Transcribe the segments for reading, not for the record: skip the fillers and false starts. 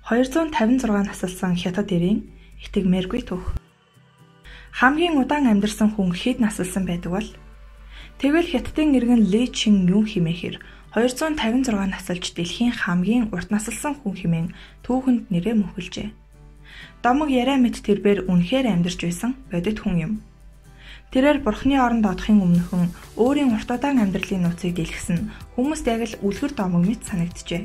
256 насалсан хятад эрийн итгэмээргүй түүх. Хамгийн удаан амьдарсан хүн хэд насалсан байдаг бол? Тэгвэл хятадын иргэн Ли Чин Юн хэмээхэр 256 насалж дэлхийн хамгийн урт насалсан хүн хэмээн түүхэнд нэрээ мөнхөлжээ. Домог яриа мэт тэрбээр үнэхээр амьдарч байсан бодит хүн юм. Тэрээр бурхны оронд одохын өмнөхөн өөрийн урт удаан амьдралын нууцыг дэлгэсэн хүмүүст яг л үлгэр домог мэт санагджээ.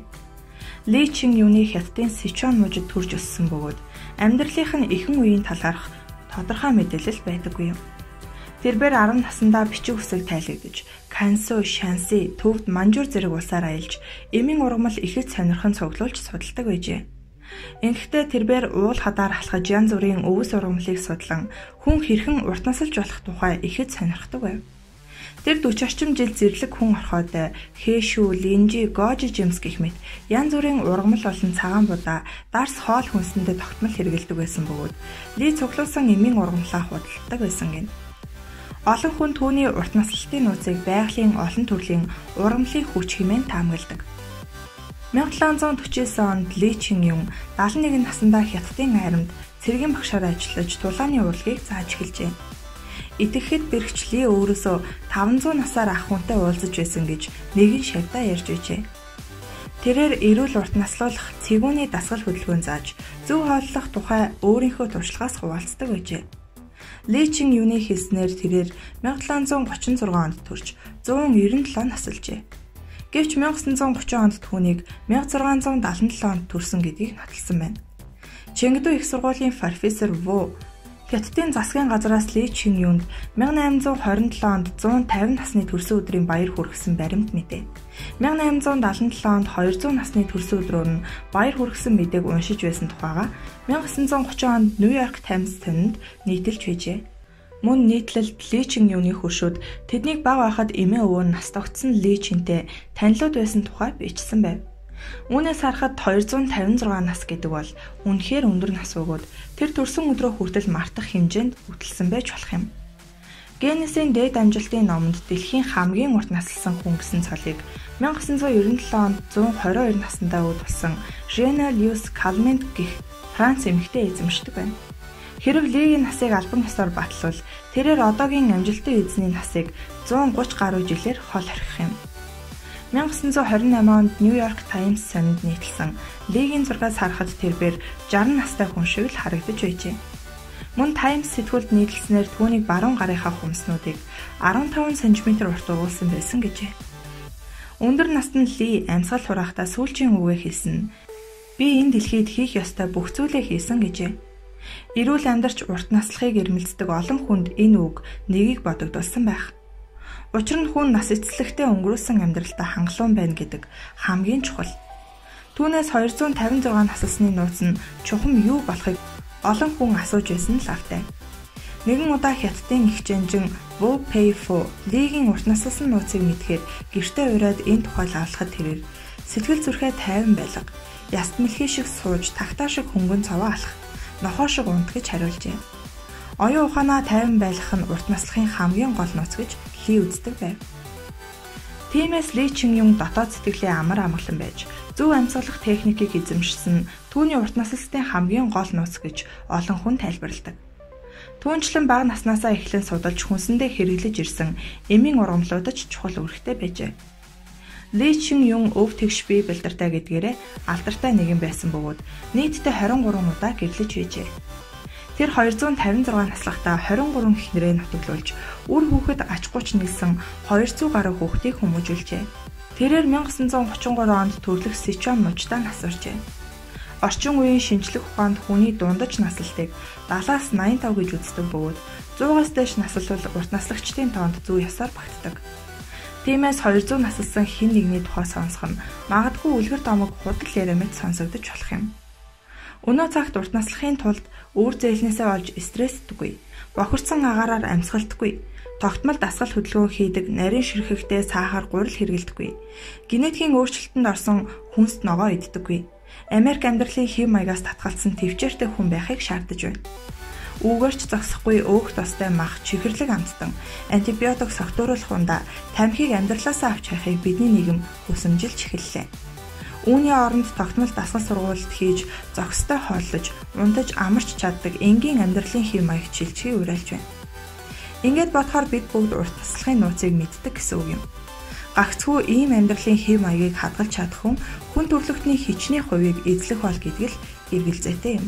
Ли Чин Юны хятадын Сичуан мужид төрж өссөн бөгөөд амьдралынх нь эхэн үеийн талаарх тодорхой мэдээлэл байдаггүй юм. Тэрбээр 10 наснда бичиг үсэг тайлагдж, Кансу, Шанси, төвд Манжур зэрэг улсаар аялж, эмийн ургамал ихэд сонирхон цуглуулж судалдаг байжээ. Ингэхдээ тэрбээр уул хадаар халахж янз бүрийн өвс ургамлыг судлан хүн хэрхэн урт насалж болох тухай ихэд сонирхдаг байв. Тэр 40 орчим жил зэрлэг хүн орхоод Хэшүү, Линжи, Гожи Жимс гэх мэт янз бүрийн ургамал болон цагаан будаа дарс хоол хүнсэндээ тогтмол хэрэгэлдэг байсан бөгөөд Ли цуглуулсан эмийн ургамлаа худалдаг байсан гин. Олон хүн түүний урт наслалтын нууцыг байгалийн олон төрлийн ургамлын хүч хэмээн таамагладаг. 1749 онд Ли Чин Юн 71 наснда хятадын айрамд цэргийн багшаар ажиллаж тулааны урлагийг зааж эхэлжээ. Итгэхэд бэрхч Ли өөрөөсөө 500 насаар ах хүнтэй уулзаж байсан гэж нэгэн шавьдаа ярьж байжээ. Тэрээр эрүүл урт наслуулах цэгүүний дасгал хөдөлгөөн зааж зөв хооллох тухай өөрийнхөө туршлагаас хуваалцдаг байжээ. Ли Чин Юны хэлснээр тэрээр 1736 онд төрж 197 насалжээ. Гэвч 1930 онд түүнийг 1677 онд төрсөн гэдгийг нотолсон байна. Чэнгду их сургуулийн профессор Во хятадын засгийн газраас Ли Чин Юнд 1827 онд 150 насны төрсөн өдрийн баяр хүргэсэн баримт мэдээ. 1877 онд 200 насны төрсөн өдрөөр нь баяр хүргэсэн мэдээг уншиж байсан тухайга 1930 онд Нью-Йорк Таймс сонинд нийтэлж байжээ. Мөн нийтлэлд Ли Чин Юны хөршүүд тэднийг бага байхад эмээ өвөө нь нас тогтсон Ли Чинтэй танилуд байсан тухай бичсэн байв. Үүнээс харахад 256 нас гэдэг бол үнэхээр өндөр нас бөгөөд тэр төрсөн өдрөө хүртэл мартах хэмжээнд хөтлсөн байж болох юм. Генесийн дээд амжилтын номонд дэлхийн хамгийн урт наслсан хүн гэсэн цолыг 1997 онд 122 наснда үүд болсон Жена Льюис Калмент гэх Франц эмэгтэй эзэмшдэг байна. Хэрэв Лигийн насыг албан ёсоор батлвал тэрээр одоогийн амжилтын эзний насыг 130 гаруй жилээр хол орхих юм. 1928 онд Нью-Йорк Таймс сонинд нийтэлсэн Лигийн зургаас харахад тэрбээр 60 настай хүн шиг л харагдаж байжээ. Мөн Таймс сэтгүүлд нийтэлснээр түүнийг баруун гарынхаа хүмснүүдийг 15 см урт угуулсан байсан гэжээ. Өндөр насны Ли амьсгал хураахтаа сүүлчийн үгээ хэлсэн. Би энэ дэлхийд хийх ёстой бүх зүйлээ хийсэн гэжээ. Эрүүл амьдарч урт наслахыг эрмэлздэг олон хүнд энэ үг нэгийг бодогдуулсан байх. Учир нь хүн нас эцэслэгтээ өнгөрүүлсэн амьдралдаа хангалуун байна гэдэг хамгийн чухал. Түүнээс 256 насалсны нууц нь чухам юу болохыг олон хүн асууж байсан л автай. Нэгэн удаа хятадын их жанжин Во Пэйфо Лигийн урт наслсан нууцыг мэдхээр гэртээ ураад энэ тухай лавлахад тэрээр сэтгэл зүрхээ тайван байлга, яст мэлхий шиг сууж тагтаа шиг хөнгөн цаваа алах, нохоо шиг унт гэж хариулжээ. Оюун ухаанаа тайван байлгах нь урт наслахын хамгийн гол нууц гэж Ли үздэг байв. Тиймээс Ли Чин Юн дотоод сэтгэлийн амар амгалан байж зөв амьсгалах техникийг эзэмшсэн түүний урт наслалтын хамгийн гол нууц гэж олон хүн тайлбарладаг. Түүнчлэн бага наснаасаа эхлэн судалж хүнсэндээ хэрэглэж ирсэн эмийн ургамлуудад чухал үүрэгтэй байжээ. Ли Чин Юн өв тэгш бие бэлдэртэй гэдгээрээ алдартай нэгэн байсан бөгөөд нийтдээ 23 удаа гэрлэж байжээ. Тэр 256 наслахтаа 23 эхнэрээ нутаглуулж, үр хүүхэд ач гуч нийлсэн 200 гаруй хүүхдийг хүмүүжүүлжээ. Тэрээр 1933 онд төрлөх Сичуан мужидаа насваржээ. Орчин үеийн шинжлэх ухаанд хүний дундаж наслалтыг 70-аас 85 гэж үздэг бөгөөд 100-аас дээш наслвал урт наслагчдын тоонд зүй ёсоор багтдаг. Тиймээс 200 наслсан хэн нэгний тухай сонсох нь магадгүй үлгэр домог худал яриа мэт сонсогдож болох юм. Өнөө цагт урт наслахын тулд үр зээлнээсээ олж стрессдэггүй, бохирдсон агаараар амьсгалдаггүй, тогтмол дасгал хөдөлгөөн хийдэг, нарийн ширхэгтэй сахар гурил хэрэглэдэггүй, генетикийн өөрчлөлтөнд орсон хүнст ногоо иддэггүй, Америк амьдралын хэв маягаас татгалзсан төвчээртэй хүн байхыг шаардаж байна. Үүгээрч зогсохгүй өөх тостой мах, чихэрлэг амттан, антибиотик согтууруулах ундаа тамхиг амьдралаасаа авч хайхыг бидний нийгэм хүсэмжилж эхэллээ. Үүний оронд тогтмол дасгал сургуульд хийж, зохистой хооллож, унтаж амарч чаддаг энгийн амьдралын хэв маяг шилжихийг уриалж байна. Ингээд бодохоор бид бүгд урт таслахын нууцыг мэддэг гэсэн үг юм. Гагцхүү ийм амьдралын хэв маягийг хадгалж чадах хүн төрлөختний хичнээн хувийг эзлэх бол гэдэг л эргэлзээтэй юм.